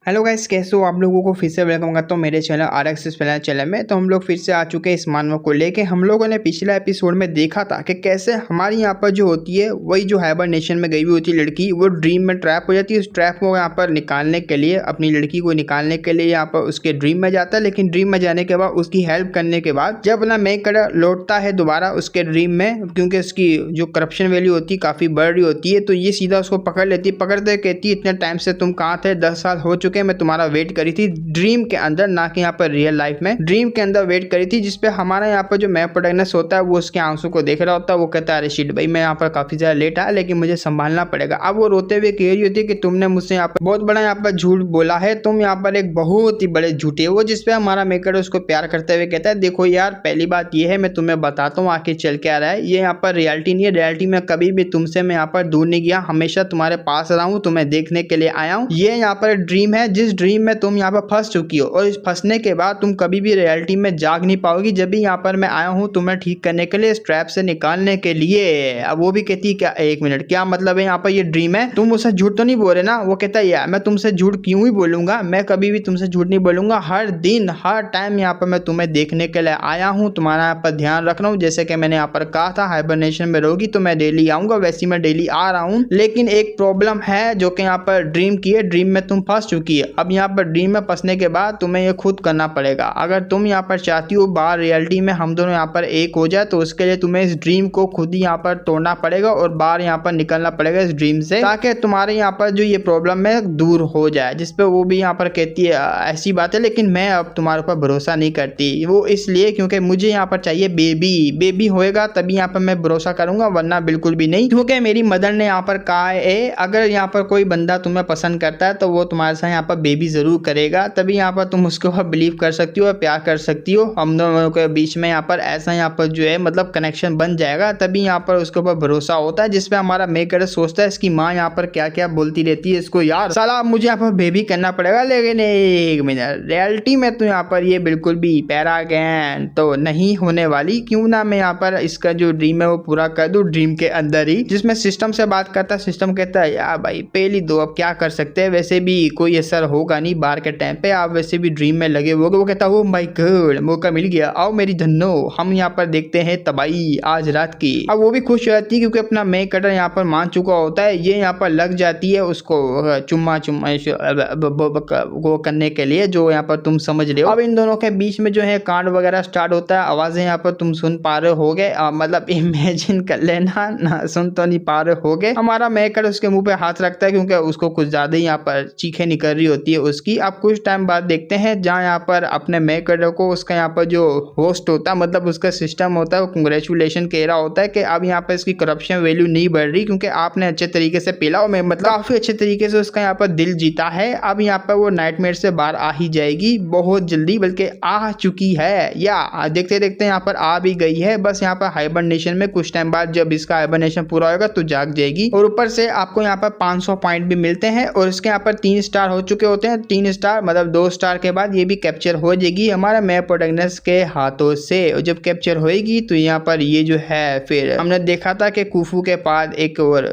Hello guys, कैसे हो आप लोगों को फिर से वेलकम करता हूँ मेरे चैनल RX प्लानर चैनल में। तो हम लोग फिर से आ चुके हैं इस मानव को लेके। हम लोगों ने पिछला एपिसोड में देखा था कि कैसे हमारी यहाँ पर जो होती है वही जो हाइबरनेशन में गई हुई होती है लड़की, वो ड्रीम में ट्रैप हो जाती है। उस ट्रैप को यहाँ पर निकालने के लिए, अपनी लड़की को निकालने के लिए यहाँ पर उसके ड्रीम में जाता है। लेकिन ड्रीम में जाने के बाद उसकी हेल्प करने के बाद जब अपना मेन कैरेक्टर लौटता है दोबारा उसके ड्रीम में, क्योंकि उसकी जो करप्शन वैल्यू होती है काफ़ी बढ़ रही होती है, तो ये सीधा उसको पकड़ लेती है। पकड़ते कहती है इतने टाइम से तुम कहाँ थे, 10 साल हो चुके हैं, मैं तुम्हारा वेट करी थी ड्रीम के अंदर, ना कि यहाँ पर रियल लाइफ में। ड्रीम के अंदर वेट करी थी, जिसपे हमारा यहाँ पर जो मैप प्रोटैगनिस्ट होता है वो उसके आंसू को देख रहा होता है। वो कहता है अरे शिट भाई, मैं यहाँ पर काफी ज्यादा लेट आया लेकिन मुझे संभालना पड़ेगा। अब वो रोते हुए कह रही होती है कि तुमने मुझसे यहाँ पर बहुत बड़ा यहाँ पर झूठ बोला है, तुम यहाँ पर एक बहुत ही बड़े झूठे हो। जिसपे हमारा मेकर उसको प्यार करते हुए कहता है देखो यार, पहली बात ये है, मैं तुम्हें बताता हूँ आखिर चल के आ रहा है, ये यहाँ पर रियलिटी नहीं है। रियलिटी में कभी भी तुमसे मैं यहाँ पर दूर नहीं गया, हमेशा तुम्हारे पास रहा हूँ, तुम्हें देखने के लिए आया हूँ। ये यहाँ पर ड्रीम है, जिस ड्रीम में तुम यहाँ पर फंस चुकी हो, और इस फंसने के बाद तुम कभी भी रियलिटी में जाग नहीं पाओगी। जब भी यहाँ पर मैं आया हूँ तुम्हें ठीक करने के लिए, इस ट्रैप से निकालने के लिए। अब वो भी कहती है क्या, एक मिनट, क्या मतलब है यहाँ पर ये ड्रीम है, तुम मुझसे झूठ तो नहीं बोल रहे ना? वो कहता है यार मैं तुमसे झूठ क्यों ही बोलूंगा, मैं कभी भी तुमसे झूठ नहीं बोलूंगा। हर दिन हर टाइम यहाँ पर मैं तुम्हें देखने के लिए आया हूँ, तुम्हारा यहाँ पर ध्यान रख रहा हूँ। जैसे कि मैंने यहाँ पर कहा था हाइबरनेशन में रहोगी तो मैं डेली आऊंगा, वैसे मैं डेली आ रहा हूँ। लेकिन एक प्रॉब्लम है जो कि यहाँ पर ड्रीम की है, ड्रीम में तुम फंस चुकी है। अब यहाँ पर ड्रीम में फंसने के बाद तुम्हें ये खुद करना पड़ेगा। अगर तुम यहाँ पर चाहती हो बाहर रियलिटी में हम दोनों यहाँ पर एक हो जाए, तो उसके लिए तुम्हें इस ड्रीम को खुद ही यहाँ पर तोड़ना पड़ेगा और बाहर यहाँ पर निकलना पड़ेगा इस ड्रीम से, ताकि तुम्हारे यहाँ पर जो ये प्रॉब्लम है दूर हो जाए। जिसपे वो भी यहाँ पर कहती है ऐसी बात है, लेकिन मैं अब तुम्हारे ऊपर भरोसा नहीं करती। वो इसलिए क्योंकि मुझे यहाँ पर चाहिए बेबी होएगा तभी यहाँ पर मैं भरोसा करूंगा, वरना बिल्कुल भी नहीं। क्योंकि मेरी मदर ने यहाँ पर कहा है अगर यहाँ पर कोई बंदा तुम्हें पसंद करता है तो वो तुम्हारे साथ यहाँ पर बेबी जरूर करेगा, तभी यहाँ पर तुम उसके ऊपर बिलीव कर सकती हो, प्यार कर सकती हो। हम दोनों के बीच में यहाँ पर ऐसा यहाँ पर जो है मतलब कनेक्शन बन जाएगा, तभी यहाँ पर उसके ऊपर भरोसा होता है। जिसपे हमारा मेकर सोचता है इसकी माँ यहाँ पर क्या क्या बोलती रहती है इसको, यार साला मुझे यहाँ पर बेबी करना पड़ेगा। लेकिन एक मिनट, रियलिटी में तो यहाँ पर ये बिल्कुल भी पैरागैन तो नहीं होने वाली। क्यों ना मैं यहाँ पर इसका जो ड्रीम है वो पूरा कर दूं ड्रीम के अंदर ही। जिसमें सिस्टम से बात करता है, सिस्टम कहता है यार भाई पहली दो अब क्या कर सकते हैं, वैसे भी कोई असर होगा नहीं बाहर के टाइम पे, आप वैसे भी ड्रीम में लगे हुए। वो कहता है माय गॉड, मौका मिल गया, आओ मेरी धन्नो, हम यहाँ पर देखते हैं तबाही आज रात की। अब वो भी खुश हो जाती है क्योंकि अपना मेक कटर यहाँ पर मान चुका होता है। ये यहाँ पर लग जाती है उसको चुम्मा वो करने के लिए, जो यहाँ पर तुम समझ रहे हो। अब इन दोनों के बीच में जो है कांड वगैरह स्टार्ट होता है। आवाजें यहाँ पर तुम सुन पा रहे होगे, मतलब इमेजिन कर लेना, ना सुन तो नहीं पा रहे होगे। हमारा मेकर उसके मुंह पे हाथ रखता है क्योंकि उसको कुछ ज्यादा ही यहाँ पर चीखें निकल रही होती है उसकी। अब कुछ टाइम बाद देखते हैं जहाँ यहाँ पर अपने मेकर को उसका यहाँ पर जो होस्ट होता है, मतलब उसका सिस्टम होता है, वो कंग्रेचुलेशन कह रहा होता है कि अब यहाँ पर इसकी करप्शन वैल्यू नहीं बढ़ रही, क्योंकि आपने अच्छे तरीके से पेला और मतलब काफी अच्छे तरीके से उसका यहाँ पर दिल जीता है। अब यहाँ पर वो नाइटमेयर से बाहर आ ही जाएगी बहुत जल्दी, बल्कि आ चुकी है या देखते देखते यहाँ पर आ भी गई है। बस यहाँ पर हाइबरनेशन में कुछ टाइम बाद जब इसका हाइबरनेशन पूरा होगा तो जाग जाएगी। और ऊपर से आपको यहाँ पर 500 पॉइंट भी मिलते हैं, और इसके यहाँ पर 3 स्टार हो चुके होते हैं। 3 स्टार मतलब 2 स्टार के बाद ये भी कैप्चर हो जाएगी हमारा मैप प्रोटैगनिस्ट के हाथों से। और जब कैप्चर होएगी तो यहाँ पर ये जो है, फिर हमने देखा था कि कुफू के पास एक और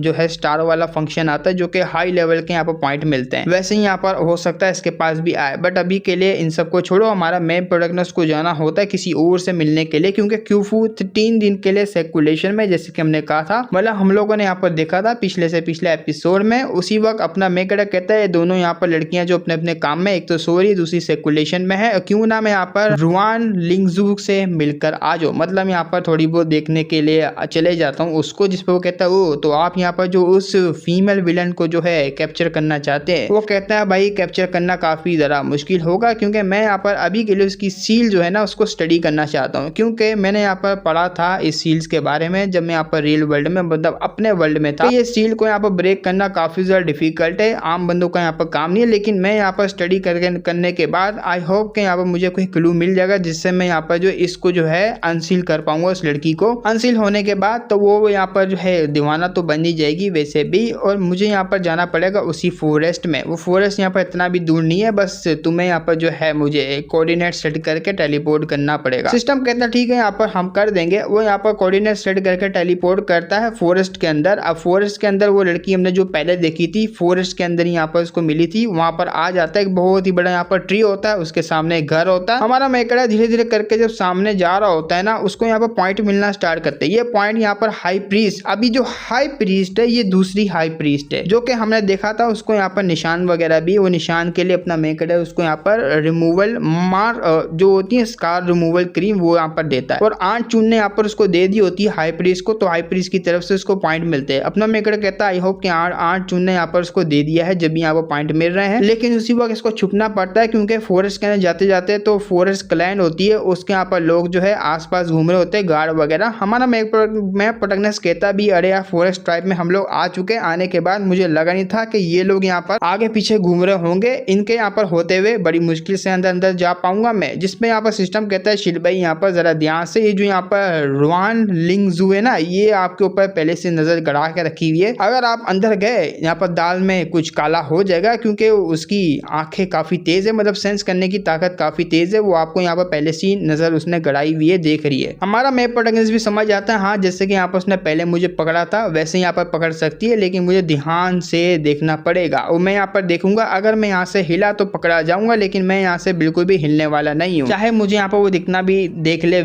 जो है स्टार वाला फंक्शन आता है, जो कि हाई लेवल के यहाँ पर पॉइंट मिलते हैं। वैसे ही यहाँ पर हो सकता है इसके पास भी आए, बट अभी के लिए इन सबको छोड़ो। हमारा मैप प्रोटैगनिस्ट को जाना होता है किसी और से मिलने के लिए, क्योंकि क्यूफू 3 दिन के लिए सर्कुलेशन में, जैसे कि हमने कहा था, मतलब हम लोगों ने यहाँ पर देखा था पिछले से पिछले एपिसोड में। उसी वक्त अपना मेकर कहता है दोनों यहाँ पर लड़कियां जो अपने अपने काम में, एक तो सो रही दूसरी सर्कुलेशन में है, क्यों ना मैं यहाँ पर रुआन लिंगजू से मिलकर आ जाओ, मतलब यहाँ पर थोड़ी बहुत देखने के लिए चले जाता हूँ उसको। जिस पर वो कहता है ओ तो आप यहाँ पर जो उस फीमेल विलन को जो है कैप्चर करना चाहते हैं। वो कहता है भाई कैप्चर करना काफी जरा मुश्किल होगा, क्योंकि मैं यहाँ पर अभी के लिए उसकी सील जो है ना उसको स्टडी करना चाहता हूँ, क्योंकि मैंने यहाँ पर पढ़ा था इस सील्स के बारे में जब मैं यहाँ पर रियल वर्ल्ड में, मतलब अपने वर्ल्ड में था। ये सील को यहाँ पर ब्रेक करना काफी ज्यादा डिफिकल्ट है, आम बंदों का यहाँ पर काम नहीं है। लेकिन मैं यहाँ पर स्टडी करने के बाद आई होप कि यहाँ पर मुझे कोई क्लू मिल जाएगा, जिससे मैं यहाँ पर जो इसको जो है अनसील कर पाऊंगा उस लड़की को। अनसील होने के बाद तो वो यहाँ पर जो है दीवाना तो बन ही जाएगी वैसे भी, और मुझे यहाँ पर जाना पड़ेगा उसी फॉरेस्ट में। वो फॉरेस्ट यहाँ पर इतना भी दूर नहीं है, बस तुम्हें यहाँ पर जो है मुझे कोऑर्डिनेट सेट करके टेलीपोर्ट करना पड़ेगा। सिस्टम कहता है ठीक है यहाँ पर हम कर देंगे। वो यहाँ पर कोऑर्डिनेट सेट करके टेलीपोर्ट करता है फॉरेस्ट के अंदर। अब फॉरेस्ट के अंदर वो लड़की हमने जो पहले देखी थी, फॉरेस्ट के अंदर यहाँ पर उसको मिली थी वहाँ पर आ जाता है। एक बहुत ही बड़ा यहाँ पर ट्री होता है, उसके सामने एक घर होता है। हमारा मेकड़ा धीरे धीरे करके जब सामने जा रहा होता है ना, उसको यहाँ पर पॉइंट मिलना स्टार्ट करते हैं। ये पॉइंट यहाँ पर हाई प्रीस्ट, अभी जो हाई प्रीस्ट है ये दूसरी हाई प्रीस्ट है जो कि हमने देखा था, उसको यहाँ पर निशान वगैरह भी, वो निशान के लिए अपना मेकड़ा उसको यहाँ पर रिमूवल मार जो होती है स्कार रिमूवल क्रीम वो यहाँ पर देता है, और आंट चून ने यहाँ पर उसको दे दी होती है हाई प्रीस्ट को, तो हाई प्रीस्ट की तरफ से उसको पॉइंट मिलते हैं। अपना मेकड़ा कहता है आई होप कि आंट चून ने यहाँ पर उसको दे दिया है जब भी यहाँ पर पॉइंट मिल रहे हैं, लेकिन उसी वक्त इसको छुपना पड़ता है क्योंकि फॉरेस्ट के अंदर जाते जाते तो फॉरेस्ट क्लैन होती है, उसके यहाँ पर लोग जो है आसपास घूम रहे होते हैं, गार्ड वगैरह। हमारा मैप प्रोटैगनिस्ट कहता भी अरे यार फॉरेस्ट ट्राइब में हम लोग आ चुके, आने के बाद मुझे लगा नहीं था कि ये लोग यहाँ पर आगे पीछे घूम रहे होंगे, इनके यहाँ पर होते हुए बड़ी मुश्किल से अंदर जा पाऊंगा मैं। जिसमें यहाँ पर सिस्टम कहता है शिल भाई यहाँ पर जरा ध्यान से, ये जो यहाँ पर रुआन लिंगजू है ना, ये आपके ऊपर पहले से नजर गड़ा के रखी हुई है। अगर आप अंदर गए यहाँ पर दाल में कुछ काला हो जाएगा क्योंकि उसकी आंखें काफी तेज है, मतलब सेंस करने की ताकत काफी तेज है, वो आपको यहाँ पर पहले से नजर उसने गड़ाई हुई है, देख रही है। हमारा मैप प्रोटैगनिस्ट भी समझ आता है हाँ जैसे कि यहाँ पर उसने पहले मुझे पकड़ा था वैसे यहाँ पर पकड़ सकती है, लेकिन मुझे ध्यान से देखना पड़ेगा और मैं यहाँ पर देखूंगा, अगर मैं यहाँ से हिला तो पकड़ा जाऊंगा, लेकिन मैं यहाँ से बिल्कुल भी हिलने वाला नहीं हूँ। चाहे मुझे यहाँ पर वो दिखना भी देख ले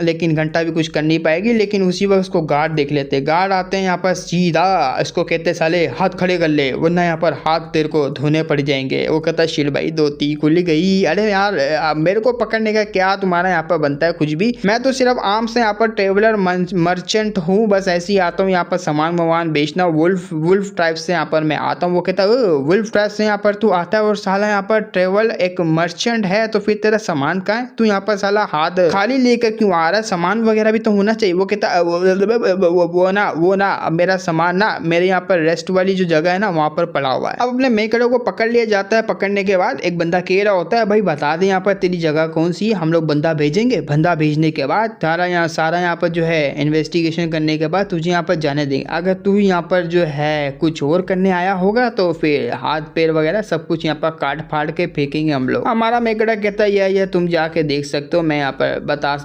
लेकिन घंटा भी कुछ कर नहीं पाएगी। लेकिन उसी वक्त उसको गार्ड देख लेते, गार्ड आते हैं यहाँ पर सीधा, इसको कहते साले हाथ खड़े कर ले वरना यहाँ पर हाथ तेरे को धोने पड़ जाएंगे। वो कहता शिल भाई धोती खुल गई, अरे यार मेरे को पकड़ने का क्या तुम्हारा यहाँ पर बनता है कुछ भी, मैं तो सिर्फ आम से यहाँ पर ट्रेवलर मर्चेंट हूँ, बस ऐसे ही आता हूँ यहाँ पर सामान वामान बेचना, वुल्फ ट्राइब से यहाँ पर मैं आता हूँ। वो कहता वुल्फ ट्राइब से यहाँ पर तू आता है और साला यहाँ पर ट्रेवल एक मर्चेंट है तो फिर तेरा सामान कहाँ है, तू यहाँ पर साला हाथ खाली लेकर क्यों आ रहा है, सामान वगैरह भी तो होना चाहिए। वो कहता वो ना मेरा सामान ना मेरे यहाँ पर रेस्ट वाली जो जगह है ना वहाँ पर पड़ा हुआ है। अब अपने मेकड़े को पकड़ लिया जाता है, पकड़ने के बाद एक बंदा कह रहा होता है भाई बता दे यहाँ पर तेरी जगह कौन सी है, हम लोग बंदा भेजेंगे, बंदा भेजने के बाद सारा यहाँ पर जो है इन्वेस्टिगेशन करने के बाद तुझे यहाँ पर जाने देंगे। अगर तू यहाँ पर जो है कुछ और करने आया होगा तो फिर हाथ पैर वगैरह सब कुछ यहाँ पर काट फाड़ के फेंकेंगे हम लोग। हमारा मेकड़ा कहता है यह तुम जाके देख सकते हो, मैं यहाँ पर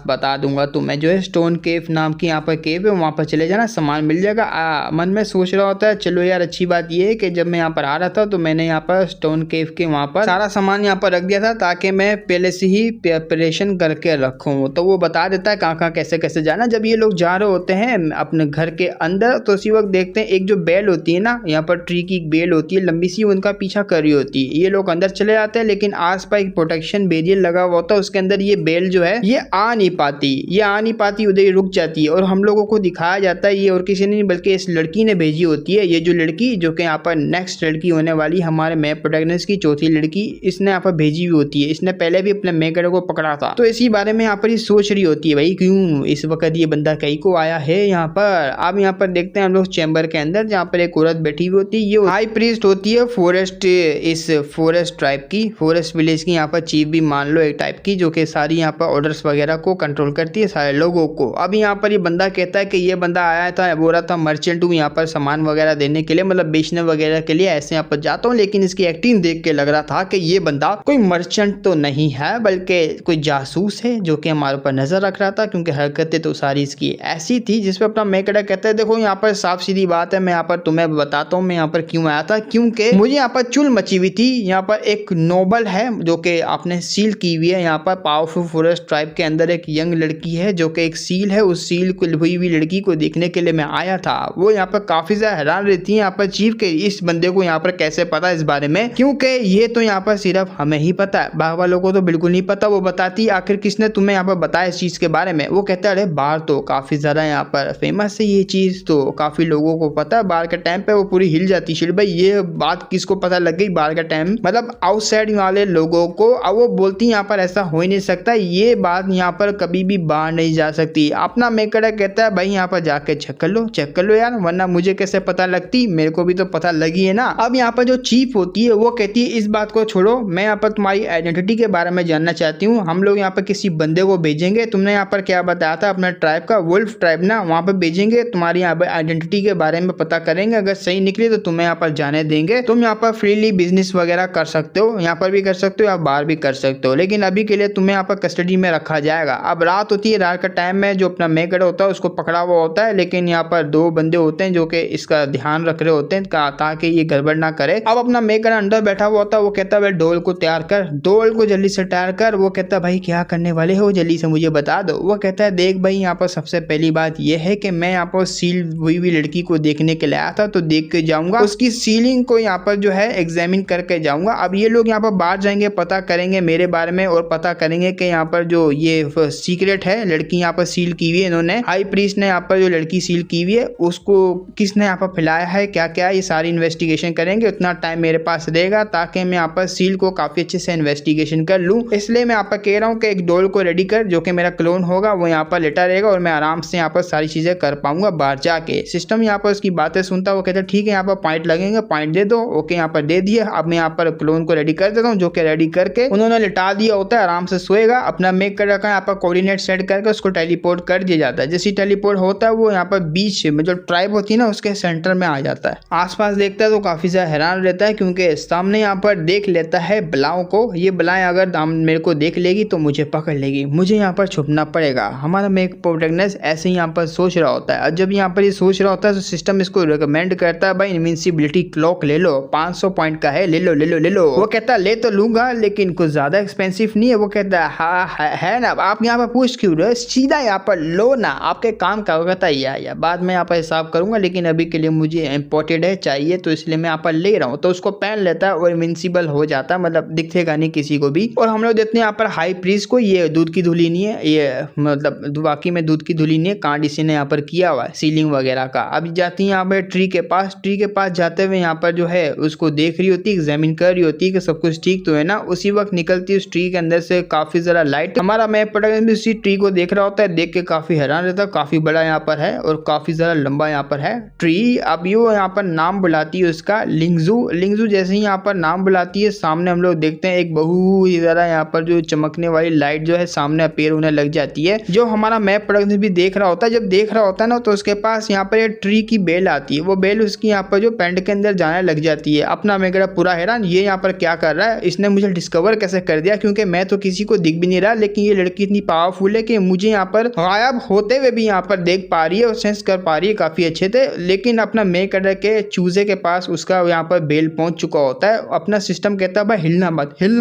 बता दूंगा तुम्हें, जो है स्टोन केव नाम की यहाँ पर केव है वहाँ पर चले जाना, सामान मिल जाएगा। मन में सोच रहा होता है चलो यार अच्छी बात ये है कि जब मैं यहाँ पर आ रहा था तो मैंने यहाँ पर स्टोन केव के वहाँ पर सारा सामान यहाँ पर रख दिया था ताकि मैं पहले से ही प्रिपरेशन करके रखूँ। तो वो बता देता है कहाँ कैसे कैसे जाना। जब ये लोग जा रहे होते हैं अपने घर के अंदर तो उसी वक्त देखते हैं एक जो बेल होती है ना, यहाँ पर ट्री की एक बेल होती है लंबी सी, उनका पीछा कर रही होती है। ये लोग अंदर चले जाते हैं लेकिन आस पास एक प्रोटेक्शन बैरियर लगा हुआ होता है, उसके अंदर ये बेल जो है ये आ नहीं पाती, उधर रुक जाती है। और हम लोगों को दिखाया जाता है ये और किसी ने नहीं बल्कि इस लड़की ने भेजी होती है। ये जो लड़की जो कि यहाँ पर नेक्स्ट लड़की होने वाली हमारे मैप प्रोटैगनिस्ट की चौथी लड़की, इसने यहाँ पर भेजी हुई होती है। इसने पहले भी अपने मेकड़े को पकड़ा था तो इसी बारे में यहाँ पर ये सोच रही होती है भाई क्यों इस वक्त ये बंदा कहीं को आया है यहाँ पर। अब यहाँ पर देखते हैं हम लोग चैम्बर के अंदर जहाँ पर एक औरत बैठी हुई होती है, ये हाई प्रीस्ट होती है फॉरेस्ट, इस फॉरेस्ट ट्राइब की, फॉरेस्ट विलेज की यहाँ पर चीफ भी मान लो एक टाइप की, जो कि सारी यहाँ पर ऑर्डर्स वगैरह को कंट्रोल करती है सारे लोगों को। अब यहाँ पर ये बंदा कहता है कि ये बंदा आया था, बोल रहा था मर्चेंट हूँ यहाँ पर सामान वगैरह देने के लिए, मतलब बेचने वगैरह के लिए ऐसे यहाँ पर जाता हूँ। लेकिन इसकी एक्टिंग देख के लग रहा था कि ये बंदा कोई मर्चेंट तो नहीं है बल्कि कोई जासूस है जो कि हमारे ऊपर नजर रख रहा था, क्योंकि हरकतें तो सारी इसकी ऐसी थी। जिसपे अपना मेकड़ा कहता है देखो यहाँ पर साफ सीधी बात है, मैं यहाँ पर तुम्हें बताता हूँ मैं यहाँ पर क्यों आया था, क्योंकि मुझे यहाँ पर चुल मची हुई थी। यहाँ पर एक नोबल है जो कि आपने सील की हुई है, यहाँ पर पावरफुल फॉरेस्ट ट्राइब के अंदर एक यंग लड़की है जो कि एक सील है, उस सील को हुई हुई लड़की को देखने के लिए मैं आया था। वो यहाँ पर काफी ज्यादा हैरान रहती है यहाँ पर चीफ के इस बंदे को यहाँ पर कैसे पता इस बारे में, क्योंकि ये तो यहाँ पर सिर्फ हमें ही पता है, बाहर वालों को तो बिल्कुल नहीं पता। वो बताती आखिर किसने तुम्हें यहाँ पर बताया इस चीज के बारे में। वो कहता है अरे बाहर तो काफी ज्यादा यहाँ पर फेमस है ये चीज, तो काफी लोगों को पता है। बाहर के टाइम पे वो पूरी हिल जाती है भाई ये बात किसको पता लग गई बाहर का टाइम, मतलब आउटसाइड वाले लोगों को। अब वो बोलती यहाँ पर ऐसा हो ही नहीं सकता, ये बात यहाँ पर कभी भी बाहर नहीं जा सकती। अपना मेकड़ा कहता है भाई यहाँ पर जाके चेक कर लो यार, वरना मुझे कैसे पता लगती, मेरे को भी तो पता लगी है ना। अब यहाँ पर जो चीफ होती है वो कहती है इस बात को छोड़ो, मैं यहाँ पर तुम्हारी आइडेंटिटी के बारे में जानना चाहती हूँ। हम लोग यहाँ पर किसी बंदे को भेजेंगे, तुमने यहाँ पर क्या बताया था अपना ट्राइब का, वुल्फ ट्राइब ना, वहाँ पर भेजेंगे, तुम्हारी यहाँ पर आइडेंटिटी के बारे में पता करेंगे, अगर सही निकली तो तुम्हें यहाँ पर जाने देंगे। तुम यहाँ पर फ्रीली बिजनेस वगैरह कर सकते हो, यहाँ पर भी कर सकते हो या बाहर भी कर सकते हो, लेकिन अभी के लिए तुम्हें यहाँ पर कस्टडी में रखा जाएगा। अब रात होती है, रात का टाइम में जो अपना मेकड़ा होता है उसको पकड़ा हुआ होता है, लेकिन यहाँ पर दो बंदे होते हैं जो कि इसका ध्यान रख रहे होते हैं ताकि ये गड़बड़ ना करे। अब अपना मेकर अंदर बैठा हुआ होता है, वो कहता है भाई डोल को तैयार कर, डोल को जल्दी से तैयार कर। वो कहता है भाई क्या करने वाले हो, जल्दी से मुझे बता दो। वो कहता है देख भाई यहाँ पर सबसे पहली बात यह है कि मैं यहाँ पर सील हुई हुई लड़की को देखने के लिए आया था, तो देख के जाऊंगा, उसकी सीलिंग को यहाँ पर जो है एग्जामिन करके जाऊंगा। अब ये लोग यहाँ पर बाहर जाएंगे, पता करेंगे मेरे बारे में और पता करेंगे कि यहाँ पर जो ये सीक्रेट है लड़की यहाँ पर सील की हुई है, इन्होंने हाई प्रीस्ट ने यहाँ पर जो लड़की सील की हुई है उसको किसने यहाँ पर फैलाया है, क्या क्या, ये सारी इन्वेस्टिगेशन करेंगे। उतना टाइम मेरे पास रहेगा ताकि मैं यहाँ पर सील को काफी अच्छे से इन्वेस्टिगेशन कर लूँ। इसलिए मैं यहाँ पर कह रहा हूँ कि एक डोल को रेडी कर जो कि मेरा क्लोन होगा, वो यहाँ पर लेटा रहेगा और मैं आराम से यहाँ पर सारी चीजें कर पाऊंगा बाहर जाके। सिस्टम यहाँ पर उसकी बातें सुनता, वो कहता है ठीक है यहाँ पर पॉइंट लगेंगे, पॉइंट दे दो। ओके यहाँ पर दे दिए। अब मैं यहाँ पर क्लोन को रेडी कर देता हूँ, जो कि रेडी करके उन्होंने लिटा दिया होता है, आराम से सोएगा। अपना मेक कर रखा है, यहाँ पर कोऑर्डिनेट सेट करके उसको टेलीपोर्ट कर दिया जाता है। जैसे टेलीपोर्ट होता है वो यहाँ पर बीच में जो ट्राइब होती है ना उसके सेंटर में आ जाता है। आसपास देखता है तो काफी ज्यादा हैरान रहता है क्योंकि सामने यहाँ पर देख लेता है बलाओं को। ये बलाएं अगर मेरे को देख लेगी तो मुझे पकड़ लेगी, मुझे यहाँ पर छुपना पड़ेगा। हमारा मेक प्रोटेक्टनेस ऐसे ही यहाँ पर सोच रहा होता है। और जब यहाँ पर ये सोच रहा होता है तो सिस्टम इसको रिकमेंड करता है भाई इनविंसिबिलिटी क्लॉक ले लो, 500 पॉइंट का है, ले लो ले लो ले लो। वो कहता है ले तो लूंगा लेकिन कुछ ज्यादा एक्सपेंसिव नहीं है। वो कहता है हाँ है ना, आप यहाँ पर पूछ क्यों रहे हो, सीधा यहाँ पर लो ना, आपके काम का। वो कहता है या बाद में यहाँ पर हिसाब करूंगा लेकिन अभी के लिए मुझे इम्पोर्टेड है चाहिए, तो इसलिए मैं यहाँ पर ले रहा हूँ। तो उसको पहन लेता है और इनविंसिबल हो जाता है, मतलब दिखेगा नहीं किसी को भी। और हम लोग देखते हैं यहाँ पर हाई प्रीस्ट को, ये दूध की धुली नहीं है, ये मतलब वाकई में दूध की धुली नहीं है, कांड इसी ने यहाँ पर किया हुआ है सीलिंग वगैरह का। अब जाती है यहाँ पर ट्री के पास, ट्री के पास जाते हुए यहाँ पर जो है उसको देख रही होती है, एग्जामिन कर रही होती है कि सब कुछ ठीक तो है ना। उसी वक्त निकलती है उस ट्री के अंदर से काफी जरा लाइट। हमारा मैप प्रोटेक्टर भी उसी ट्री को देख रहा होता है, देख के काफी हैरान रहता है, काफी बड़ा यहाँ पर है और काफी जरा लंबा यहाँ पर है ट्री। अब ये यहाँ पर नाम बुलाती है उसका लिंगजू। लिंगजू जैसे ही यहाँ पर नाम बुलाती है, सामने हम लोग देखते हैं एक बहुत ही ज्यादा यहाँ पर जो चमकने वाली लाइट जो है सामने अपीयर होने लग जाती है, जो हमारा मैप प्रोटेक्टर भी देख रहा होता है। जब देख रहा होता है ना तो उसके पास यहाँ पर एक ट्री की बेल आती है, वो बेल उसकी यहाँ पर जो पेंट के अंदर जाने लग जाती है। अपना मेरा पूरा हैरान, ये यहाँ पर क्या कर रहा है, इसने मुझे डिस्कवर कैसे कर दिया, क्योंकि मैं तो किसी को दिख भी नहीं रहा, लेकिन ये लड़की इतनी पावरफुल है कि मुझे यहाँ पर गायब होते हुए भी यहाँ पर देख पा रही है और सेंस कर पा रही है काफी अच्छे से। लेकिन अपना मेक के चूजे के पास उसका यहाँ पर बेल पहुंच चुका होता है। अपना सिस्टम कहता है भाई हिलना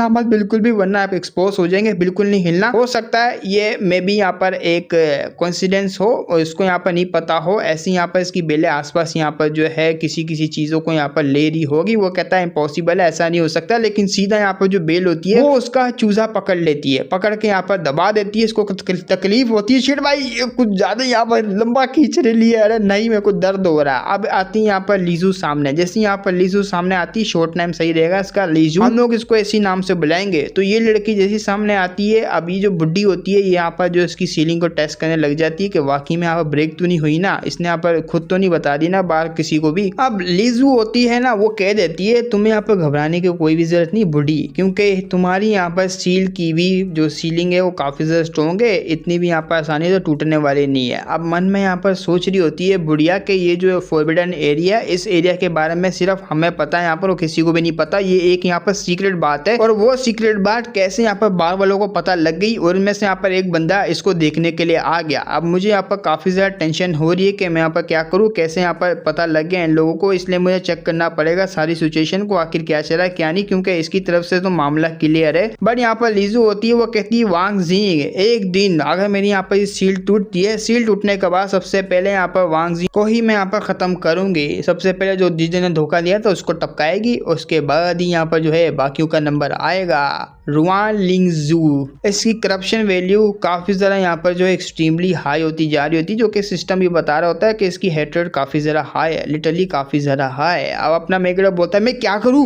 मत बिल्कुल भी, वरना आप एक्सपोज हो जाएंगे, बिल्कुल नहीं हिलना। हो सकता है ये मे बी यहाँ पर एक कोइंसिडेंस हो और इसको यहाँ पर नहीं पता हो, ऐसी यहाँ पर इसकी बेलें आसपास यहाँ पर जो है किसी चीजों को यहाँ पर ले रही होगी। वो कहता है इम्पॉसिबल है, ऐसा नहीं हो सकता। लेकिन सीधा यहाँ पर जो बेल होती है वो उसका चूजा पकड़ लेती है, पकड़ के यहाँ पर दबा देती है। इसको तकलीफ होती है, शिट भाई कुछ ज्यादा यहाँ पर लंबा खींच रही है, अरे नहीं मेरे को दर्द हो रहा है। अब आती है यहाँ पर लीजू सामने। जैसे यहाँ पर लीजू सामने आती है, शॉर्ट नाम सही रहेगा इसका लीजू, हम लोग इसको इसी नाम से बुलाएंगे। तो ये लड़की जैसी सामने आती है, अभी जो बुड्ढी होती है ये यहाँ पर जो इसकी सीलिंग को टेस्ट करने लग जाती है कि वाकई में यहाँ पर ब्रेक तो नहीं हुई ना, इसने यहाँ पर खुद तो नहीं बता दी ना बाहर किसी को भी। अब लीजू होती है ना, वो कह देती है तुम्हें यहाँ पर घबराने की कोई भी जरूरत नहीं बुढ़ी, क्योंकि तुम्हारी यहाँ पर सील की भी जो सीलिंग है वो काफी ज्यादा स्ट्रॉन्ग है, इतनी भी यहाँ पर आसानी से टूटने वाली नहीं है। अब मन में यहाँ पर सोच रही होती है बुढ़िया के ये जो फॉरबिडन एरिया, इस एरिया के बारे में सिर्फ हमें पता है यहाँ पर, वो किसी को भी नहीं पता। ये एक यहाँ पर सीक्रेट बात है और वो सीक्रेट बात कैसे यहाँ पर बाहर वालों को पता लग गई और इनमें से यहाँ पर एक बंदा इसको देखने के लिए आ गया। अब मुझे यहाँ पर काफी ज्यादा टेंशन हो रही है कि मैं यहाँ पर क्या करूँ, कैसे यहाँ पर पता लग गया इन लोगों को, इसलिए मुझे चेक करना पड़ेगा सारी सिचुएशन को, आखिर क्या चल रहा है क्या नहीं, क्योंकि इसकी तरफ से तो मामला क्लियर है। बट यहाँ पर लीजू होती है, वो कहती है वांग जिंग एक दिन अगर मेरी यहाँ पर सील टूटती है, सील टूटने के बाद सबसे पहले यहाँ पर वांग जिंग को ही मैं यहाँ पर खत्म करूंगी। सबसे पहले जो जिसने धोखा दिया था उसको टपकाएगी, उसके बाद ही यहाँ पर जो है बाकियों का नंबर आएगा। रुआन लिंगजू, इसकी करप्शन वैल्यू काफी ज्यादा यहाँ पर जो एक्सट्रीमली हाई होती जा रही होती है, जो कि सिस्टम भी बता रहा होता है कि इसकी हेट्रेड काफी ज्यादा हाई है, लिटरली काफी ज्यादा हाई है। अब अपना मेगड़ा बोलता है मैं क्या करूं,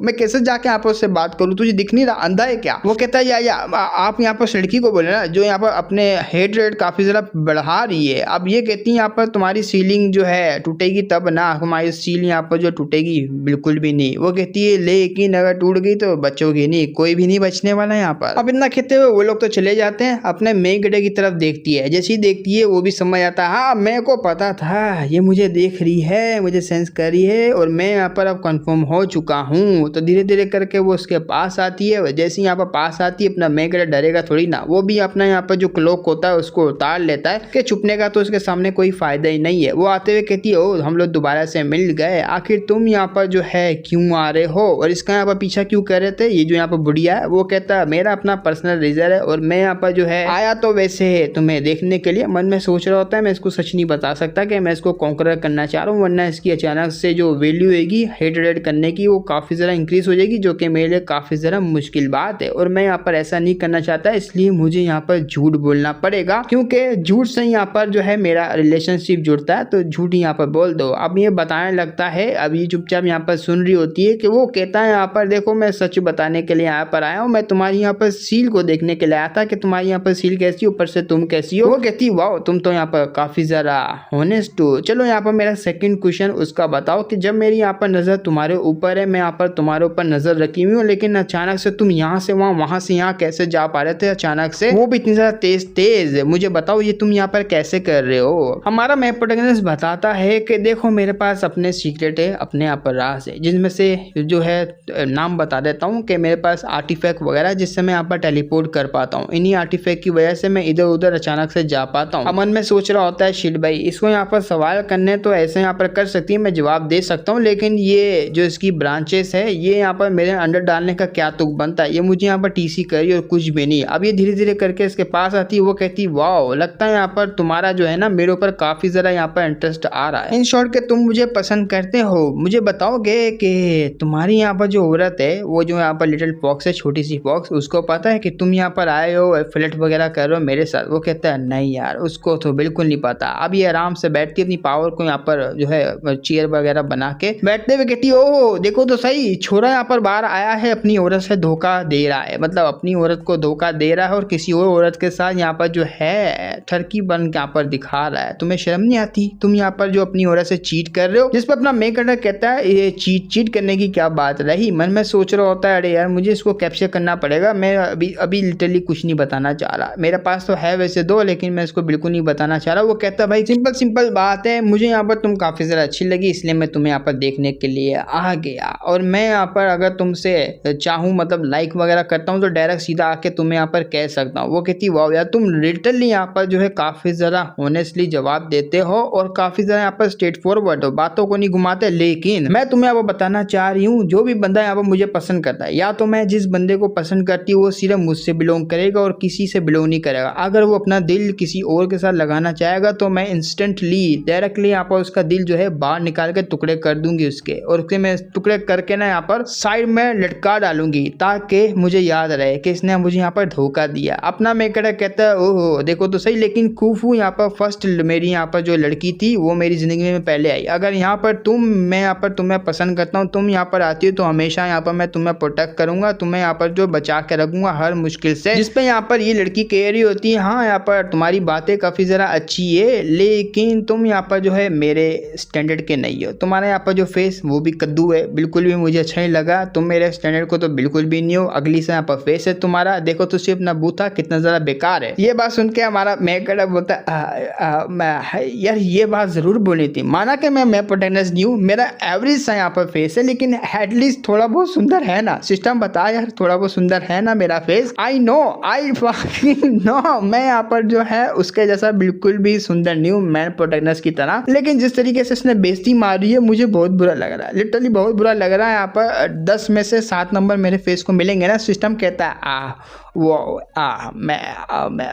मैं कैसे जाके यहाँ पर उससे बात करूं, तुझे दिख नहीं रहा, अंधा है क्या? वो कहता है या आप यहाँ पर लड़की को बोले ना जो यहाँ पर अपने हेट्रेड काफी ज्यादा बढ़ा रही है। अब ये कहती है यहाँ पर तुम्हारी सीलिंग जो है टूटेगी तब ना, हमारी सील यहाँ पर जो टूटेगी बिल्कुल भी नहीं। वो कहती है लेकिन अगर टूट गई तो बचोगी नहीं, कोई कोई भी नहीं बचने वाला यहाँ पर। अब इतना कहते हुए वो लोग तो चले जाते हैं। अपने मेन गेट की तरफ देखती है, जैसे ही देखती है वो भी समझ आता है हाँ मेरे को पता था ये मुझे देख रही है, मुझे सेंस कर रही है और मैं यहाँ पर अब कंफर्म हो चुका हूँ। तो धीरे धीरे करके वो उसके पास आती है। जैसे यहाँ पर पास आती है अपना मेन गेट डरेगा थोड़ी ना, वो भी अपना यहाँ पर जो क्लोक होता है उसको उतार लेता है कि छुपने का तो उसके सामने कोई फायदा ही नहीं है। वो आते हुए कहती है ओ हम लोग दोबारा से मिल गए, आखिर तुम यहाँ पर जो है क्यों आ रहे हो और इसका यहाँ पर पीछा क्यों कर रहे थे। ये जो यहाँ पर बुढ़िया है वो कहता है मेरा अपना पर्सनल रीजन है और मैं यहाँ पर जो है आया तो वैसे है तुम्हें देखने के लिए। मन में सोच रहा होता है मैं इसको सच नहीं बता सकता कि मैं इसको कॉन्कर करना चाह रहा हूँ, वरना इसकी अचानक से जो वैल्यू होगी हेड रेड करने की वो काफ़ी ज़्यादा इंक्रीज हो जाएगी, जो कि मेरे लिए काफ़ी ज़्यादा मुश्किल बात है और मैं यहाँ पर ऐसा नहीं करना चाहता। इसलिए मुझे यहाँ पर झूठ बोलना पड़ेगा क्योंकि झूठ से यहाँ पर जो है मेरा रिलेशनशिप जुड़ता है, तो झूठ यहाँ पर बोल दो। अब ये बताने लगता है, अब ये चुपचाप यहाँ पर सुन रही होती है कि वो कहता है यहाँ पर देखो मैं सच बताने के लिए यहाँ पर आया हूँ, मैं तुम्हारी यहाँ पर सील को देखने के लिए आया था कि तुम्हारी यहाँ पर सील कैसी, ऊपर से तुम कैसी हो। वो कहती वाह तुम तो यहाँ पर काफी ज़्यादा ऑनेस्ट हो। चलो यहाँ पर मेरा सेकंड क्वेश्चन उसका बताओ कि जब मेरी यहाँ पर नज़र तुम्हारे ऊपर है, मैं यहाँ पर तुम्हारे ऊपर नज़र रखी हुई हूँ, लेकिन अचानक से तुम यहाँ से वहाँ, वहाँ से यहाँ कैसे जा पा रहे थे अचानक से, वो भी इतनी ज़्यादा तेज। मुझे बताओ ये तुम यहाँ पर कैसे कर रहे हो। हमारा मैप प्रोटैगनिस्ट बताता है कि देखो मेरे पास अपने सीक्रेट है, अपने यहाँ पर राज है, जिसमें से जो है नाम बता देता हूँ कि मेरे पास आर्टिफैक्ट वगैरह जिससे मैं यहाँ पर टेलीपोर्ट कर पाता हूँ। इन्हीं आर्टिफैक्ट की वजह से मैं इधर उधर अचानक से जा पाता हूँ। मन में सोच रहा होता है शील्ड भाई इसको यहाँ पर सवाल करने तो ऐसे यहाँ पर कर सकती है, मैं जवाब दे सकता हूँ, लेकिन ये जो इसकी ब्रांचेस है ये यहाँ पर मेरे अंडर डालने का क्या तुक बनता है, ये मुझे यहाँ पर टीसी करी और कुछ भी नहीं। अब ये धीरे धीरे करके इसके पास आती है, वो कहती वाह लगता है यहाँ पर तुम्हारा जो है ना मेरे ऊपर काफी ज्यादा यहाँ पर इंटरेस्ट आ रहा है। इन शॉर्ट के तुम मुझे पसंद करते हो। मुझे बताओगे कि तुम्हारी यहाँ पर जो औरत है वो जो यहाँ पर लिटिल फॉक्स है, छोटी सी फॉक्स, उसको पता है कि तुम यहाँ पर आए हो फ्लर्ट वगैरह कर रहे हो मेरे साथ। वो कहता है नहीं यार उसको तो बिल्कुल नहीं पता। अब ये आराम से बैठती है अपनी पावर को यहाँ पर जो है चेयर वगैरह बना के बैठते हुए कहती ओह देखो तो सही छोरा यहाँ पर बाहर आया है, अपनी औरत से धोखा दे रहा है, मतलब अपनी औरत को धोखा दे रहा है और किसी और औरत के साथ यहाँ पर जो है ठरकी बन के यहाँ पर दिखा रहा है। तुम्हें शर्म नहीं आती, तुम यहाँ पर जो अपनी औरत से चीट कर रहे हो। जिस पर अपना मेक कहता है ये चीट करने की क्या बात रही। मन में सोच रहा होता है अरे यार मुझे इसको कैप्चर करना पड़ेगा, मैं अभी लिटरली कुछ नहीं बताना चाह रहा, मेरे पास तो है वैसे दो लेकिन मैं इसको बिल्कुल नहीं बताना चाह रहा। वो कहता है भाई सिंपल बात है, मुझे यहाँ पर तुम काफी ज़्यादा अच्छी लगी इसलिए मैं तुम्हें यहाँ पर देखने के लिए आ गया और मैं यहाँ पर अगर तुमसे चाहूँ मतलब लाइक वगैरह करता हूँ तो डायरेक्ट सीधा आके तुम्हें यहाँ पर कह सकता हूँ। वो कहती वाह यार तुम लिटरली यहाँ पर जो है काफी ज़्यादा ऑनेस्टली जवाब देते हो और काफी ज़्यादा यहाँ पर स्ट्रेट फॉरवर्ड हो, बातों को नहीं घुमाते। लेकिन मैं तुम्हें यहाँ पर बताना चाह रही हूँ जो भी बंदा यहाँ पर मुझे पसंद करता है, या तो मैं जिस बंदे को पसंद करती हूँ वो सिर्फ मुझसे बिलोंग करेगा और किसी से बिलोंग नहीं करेगा। अगर वो अपना दिल किसी और के साथ लगाना चाहेगा तो मैं इंस्टेंटली डायरेक्टली यहाँ पर उसका दिल जो है बाहर निकाल के टुकड़े कर दूंगी उसके, और उसके मैं टुकड़े करके ना यहाँ पर साइड में लटका डालूंगी ताकि मुझे याद रहे कि इसने मुझे यहाँ पर धोखा दिया। अपना मेकर कहता है ओहो देखो तो सही, लेकिन खूफू यहाँ पर फर्स्ट मेरी यहाँ पर जो लड़की थी वो मेरी जिंदगी में पहले आई। अगर यहाँ पर मैं यहाँ पर तुम्हें पसंद करता हूँ, तुम यहाँ पर आती हो तो हमेशा यहाँ पर मैं तुम्हें प्रोटेक्ट करूंगा, तुम्हें यहाँ पर जो बचा के रखूंगा हर मुश्किल से। जिस पे यहाँ पर ये लड़की कह रही होती है हाँ यहाँ पर तुम्हारी बातें काफी जरा अच्छी है लेकिन तुम यहाँ पर जो है मेरे स्टैंडर्ड के नहीं हो, तुम्हारा यहाँ पर जो फेस वो भी कद्दू है, बिल्कुल भी मुझे अच्छा नहीं लगा, तुम मेरे स्टैंडर्ड को तो बिल्कुल भी नहीं हो। अगली से यहाँ पर फेस है तुम्हारा, देखो तो सिर्फ ना बूथा कितना ज्यादा बेकार है। ये बात सुन के हमारा मेकअप बोलता यार ये बात जरूर बोली थी, माना कि मैं प्रोटैगनिस्ट नहीं हूँ, मेरा एवरेज सा यहाँ पर फेस है लेकिन एटलीस्ट थोड़ा बहुत सुंदर है ना। सिस्टम बता यार थोड़ा बहुत सुंदर है ना मेरा फेस। आई नो मैं यहाँ पर जो है उसके जैसा बिल्कुल भी सुंदर नहीं हूँ मैं प्रोटैगनिस्ट की तरह, लेकिन जिस तरीके से इसने बेइज्जती मारी है मुझे बहुत बुरा लग रहा है, लिटरली बहुत बुरा लग रहा है। यहाँ पर 10 में से 7 नंबर मेरे फेस को मिलेंगे ना। सिस्टम कहता है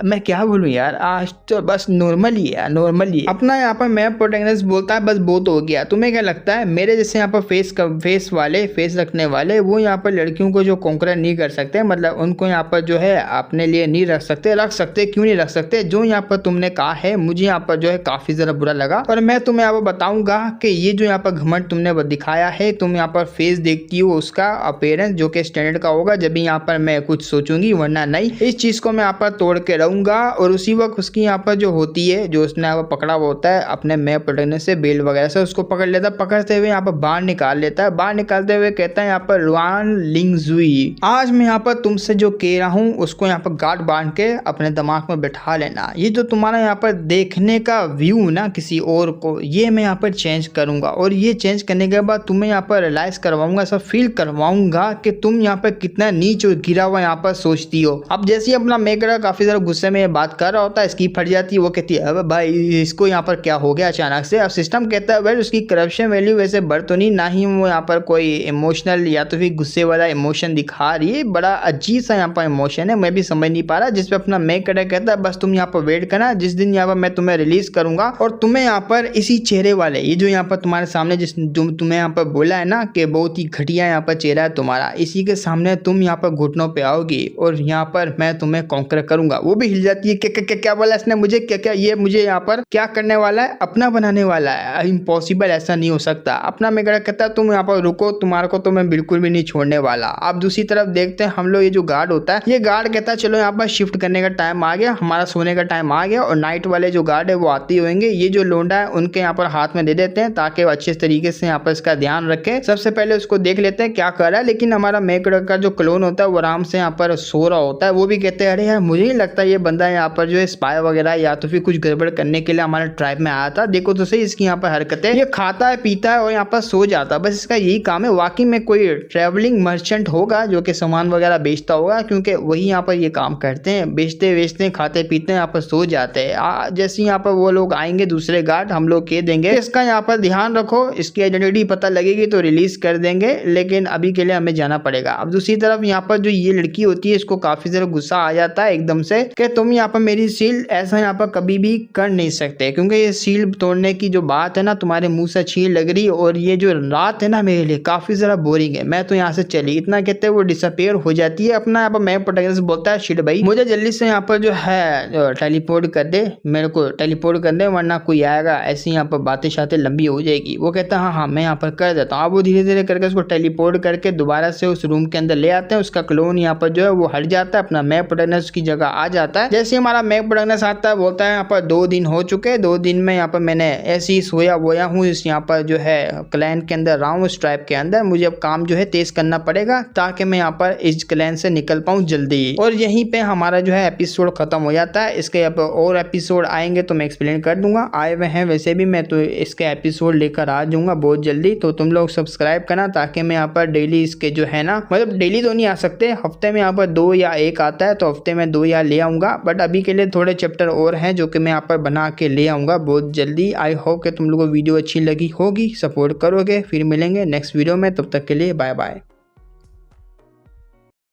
मैं क्या बोलूँ यार, आज तो बस नॉर्मल ही है, नॉर्मल ही अपना यहाँ पर मैं प्रोटैगनिस्ट बोलता है बस बहुत हो गया। तुम्हें क्या लगता है मेरे जैसे यहाँ पर फेस रखने वाले वो यहाँ पर लड़कियों को जो कॉन्कर नहीं कर सकते, मतलब उनको यहाँ पर जो है अपने लिए नहीं रख सकते क्यों नहीं रख सकते। जो यहाँ पर तुमने कहा है मुझे यहाँ पर जो है काफी जरा बुरा लगा और मैं तुम्हें यहाँ पर बताऊंगा कि ये जो यहाँ पर घमंड तुमने दिखाया है, तुम यहाँ पर फेस देखती हो उसका अपीयरेंस जो कि स्टैंडर्ड का होगा, जब भी यहाँ पर मैं कुछ सोचूंगी वरना नहीं। इस चीज को मैं यहाँ पर तोड़ के रहूंगा और उसी वक्त उसकी यहाँ पर जो होती है जो उसने यहाँ पर पकड़ा हुआ होता है अपने मैप प्रोटैगनिस्ट से बेल वगैरह से उसको पकड़ लेता है, पकड़ते हुए यहाँ पर बाहर निकाल लेता है। बाहर निकालते हुए कहता है यहाँ पर रुआन लिंगजुई आज मैं यहाँ पर तुमसे जो कह रहा हूँ उसको यहाँ पर गांठ बांध के अपने दिमाग में बैठा लेना। ये जो तुम्हारा यहाँ पर देखने का व्यू ना किसी और को, ये मैं यहाँ पर चेंज करूंगा और ये चेंज करने के बाद तुम्हें यहाँ पर रियलाइज करवाऊंगा, सब फील करवाऊंगा कि तुम यहाँ पर कितना नीच और गिरा हुआ यहाँ पर सोचती हो। अब जैसे ही अपना मेकर काफी ज्यादा गुस्से में बात कर रहा होता है, इसकी फट जाती है, वो कहती है अब भाई इसको यहाँ पर क्या हो गया अचानक से। अब सिस्टम कहता है वेल उसकी करप्शन वैल्यू वैसे बढ़ तो नहीं, ना ही वो यहाँ पर कोई इमोशनल या तो फिर गुस्से वाला इमोशन दिखा रही है, बड़ा अजीब सा यहाँ पर इमोशन है, मैं भी समझ नहीं पा रहा। जिसपे अपना मेकर कहता है बस तुम यहाँ पर वेट करना, जिस दिन यहाँ पर मैं तुम्हें रिलीज करूंगा और तुम्हें यहाँ पर इसी चेहरे वाले, ये जो यहाँ पर तुम्हारे सामने जिस जो तुम्हें यहाँ पर बोला है ना कि बहुत ही घटिया यहाँ पर चेहरा है तुम्हारा, इसी के सामने तुम यहाँ पर घुटनों पे आओगी और यहाँ पर मैं तुम्हें कॉन्कर करूंगा। वो भी हिल जाती है, क्या बोला इसने मुझे, क्या ये मुझे यहाँ पर क्या करने वाला है, अपना बनाने वाला है, इम्पॉसिबल, ऐसा नहीं हो सकता। अपना मेकर कहता है तुम यहाँ पर रुको, तुम्हारे को तो मैं बिल्कुल भी नहीं छोड़ने वाला। अब दूसरी तरफ देखते हैं हम लोग, ये जो गार्ड होता है, ये गार्ड कहता है चलो यहाँ पर शिफ्ट करने का टाइम आ गया, हमारा सोने का टाइम आ गया और नाइट वाले जो गार्ड है वो आते होंगे, ये जो लोंडा है उनके यहाँ पर हाथ में दे देते हैं ताकि वो अच्छे तरीके से यहाँ पर इसका ध्यान रखे। सबसे पहले उसको देख लेते हैं क्या कर रहा है, लेकिन हमारा मेकर का जो क्लोन होता है वो आराम से यहाँ पर सो रहा होता है। वो भी कहते हैं अरे यार मुझे नहीं लगता ये बंदा यहाँ पर जो है स्पाई वगैरह या तो फिर कुछ गड़बड़ करने के लिए हमारे ट्राइब में आया था, देखो तो सही इसकी यहाँ पर हरकतें, ये खाता है पीता है और यहाँ पर सो जाता है, बस इसका यही काम है। वाकई में कोई ट्रैवलिंग मर्चेंट होगा जो कि सामान वगैरह बेचता होगा, क्योंकि वही यहाँ पर ये काम करते हैं, बेचते बेचते खाते पीते हैं, यहाँ पर सो जाते हैं। जैसे यहाँ पर वो लोग आएंगे दूसरे गार्ड, हम लोग कह देंगे इसका यहाँ पर ध्यान रखो, इसकी आइडेंटिटी पता लगेगी तो रिलीज कर देंगे, लेकिन अभी के लिए हमें जाना पड़ेगा। अब दूसरी तरफ यहाँ पर जो ये लड़की होती है इसको काफी ज्यादा गुस्सा आ जाता है एकदम से कि तुम यहाँ पर मेरी सील ऐसा यहाँ पर कभी भी कर नहीं सकते, क्योंकि ये सील तोड़ने की जो बात है ना तुम्हारे मुंह से अच्छी लग रही और ये जो रात है ना मेरे लिए काफी ज्यादा बोरिंग है, मैं तो यहाँ से चली। इतना कहते हैं वो डिसअपियर हो जाती है। अपना यहाँ पर मैप प्रोटेक्टर से बोलता है शिट भाई मुझे जल्दी से यहाँ पर जो है टेलीपोर्ट कर दे, मेरे को टेलीपोर्ट कर दे वरना कोई आएगा, ऐसी यहाँ पर बातें शातें लंबी हो जाएगी। वो कहता है हाँ मैं यहाँ पर कर देता हूँ। अब वो धीरे धीरे करके उसको टेलीपोर्ट करके दोबारा से उस रूम के अंदर ले आते हैं। उसका क्लोन यहाँ पर जो है वो हट जाता है, अपना मैप प्रोटेक्टर उसकी जगह आ जाता है। जैसे हमारा मैप प्रोटेक्टर आता है बोलता है यहाँ पर 2 दिन हो चुके, 2 दिन में यहाँ पर मैंने ऐसे ही सोया वोया हूँ इस यहाँ पर जो है क्लैन के अंदर रहा हूँ, इस ट्राइब के अंदर। मुझे अब काम जो है तेज करना पड़ेगा ताकि मैं यहाँ पर इस क्लैन से निकल पाऊँ जल्दी। और यहीं पे हमारा जो है एपिसोड खत्म हो जाता है। इसके अब और एपिसोड आएंगे तो मैं एक्सप्लेन कर दूंगा, आए हुए हैं वैसे भी, मैं तो इसके एपिसोड लेकर आ जाऊंगा बहुत जल्दी। तो तुम लोग सब्सक्राइब करना ताकि मैं यहाँ पर डेली इसके जो है ना, मतलब डेली तो नहीं आ सकते, हफ्ते में यहाँ पर 2 या 1 आता है तो हफ्ते में 2 या ले आऊंगा, बट अभी के लिए थोड़े चैप्टर और हैं जो कि मैं यहाँ पर बना के ले आऊंगा बहुत जल्दी। आई होप कि तुम लोगों को वीडियो अच्छी लगी होगी, सपोर्ट करोगे। फिर मिलेंगे नेक्स्ट वीडियो में, तब तक के लिए बाय बाय।